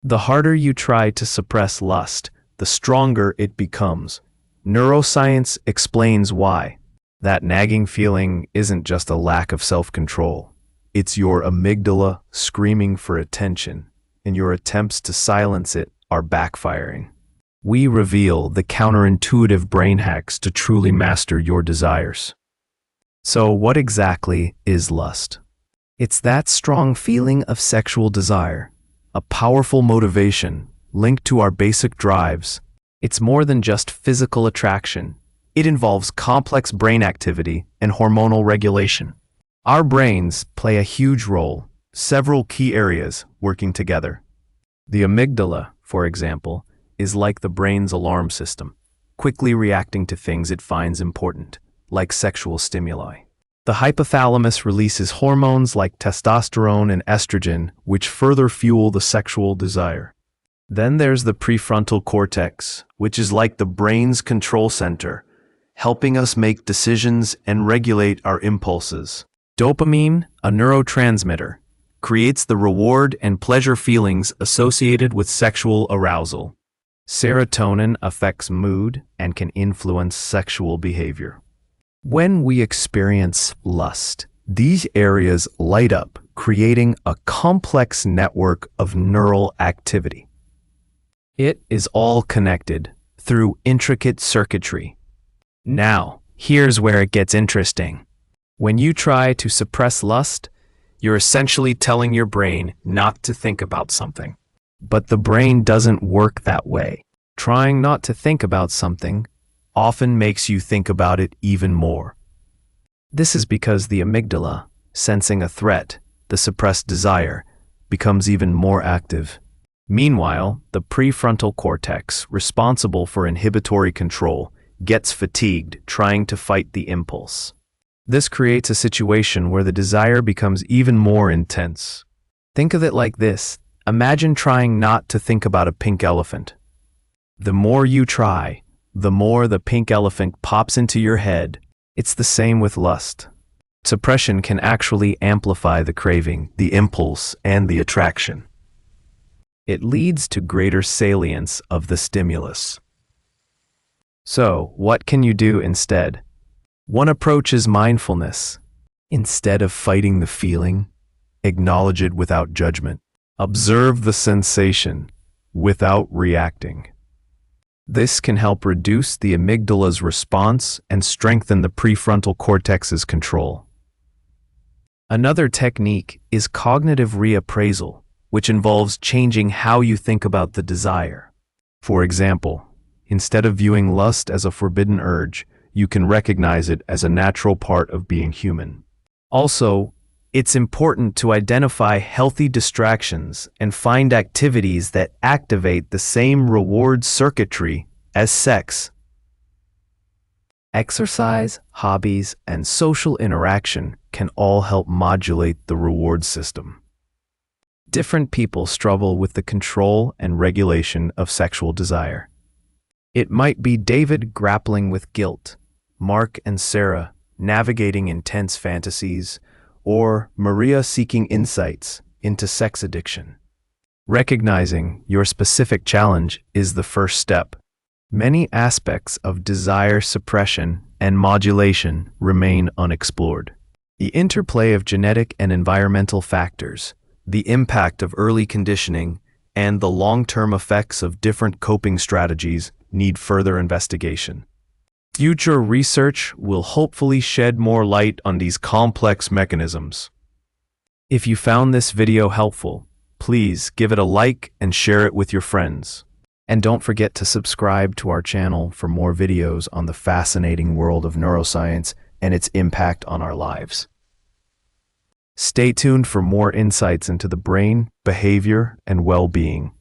The harder you try to suppress lust, the stronger it becomes. Neuroscience explains why. That nagging feeling isn't just a lack of self-control. It's your amygdala screaming for attention, and your attempts to silence it are backfiring. We reveal the counterintuitive brain hacks to truly master your desires. So, what exactly is lust? It's that strong feeling of sexual desire, a powerful motivation linked to our basic drives. It's more than just physical attraction. It involves complex brain activity and hormonal regulation. Our brains play a huge role, several key areas working together. The amygdala, for example, is like the brain's alarm system, quickly reacting to things it finds important, like sexual stimuli. The hypothalamus releases hormones like testosterone and estrogen, which further fuel the sexual desire. Then there's the prefrontal cortex, which is like the brain's control center, helping us make decisions and regulate our impulses. Dopamine, a neurotransmitter, creates the reward and pleasure feelings associated with sexual arousal. Serotonin affects mood and can influence sexual behavior. When we experience lust, these areas light up, creating a complex network of neural activity. It is all connected through intricate circuitry. Now, here's where it gets interesting. When you try to suppress lust, you're essentially telling your brain not to think about something. But the brain doesn't work that way. Trying not to think about something often makes you think about it even more. This is because the amygdala, sensing a threat, the suppressed desire, becomes even more active. Meanwhile, the prefrontal cortex, responsible for inhibitory control, gets fatigued trying to fight the impulse. This creates a situation where the desire becomes even more intense. Think of it like this. Imagine trying not to think about a pink elephant. The more you try, the more the pink elephant pops into your head. It's the same with lust. Suppression can actually amplify the craving, the impulse, and the attraction. It leads to greater salience of the stimulus. So, what can you do instead? One approach is mindfulness. Instead of fighting the feeling, acknowledge it without judgment. Observe the sensation without reacting. This can help reduce the amygdala's response and strengthen the prefrontal cortex's control. Another technique is cognitive reappraisal, which involves changing how you think about the desire. For example, instead of viewing lust as a forbidden urge, you can recognize it as a natural part of being human. Also, it's important to identify healthy distractions and find activities that activate the same reward circuitry as sex. Exercise, hobbies, and social interaction can all help modulate the reward system. Different people struggle with the control and regulation of sexual desire. It might be David grappling with guilt, Mark and Sarah navigating intense fantasies, or Maria seeking insights into sex addiction. Recognizing your specific challenge is the first step. Many aspects of desire suppression and modulation remain unexplored. The interplay of genetic and environmental factors, the impact of early conditioning, and the long-term effects of different coping strategies need further investigation. Future research will hopefully shed more light on these complex mechanisms. If you found this video helpful, please give it a like and share it with your friends. And don't forget to subscribe to our channel for more videos on the fascinating world of neuroscience and its impact on our lives. Stay tuned for more insights into the brain, behavior, and well-being.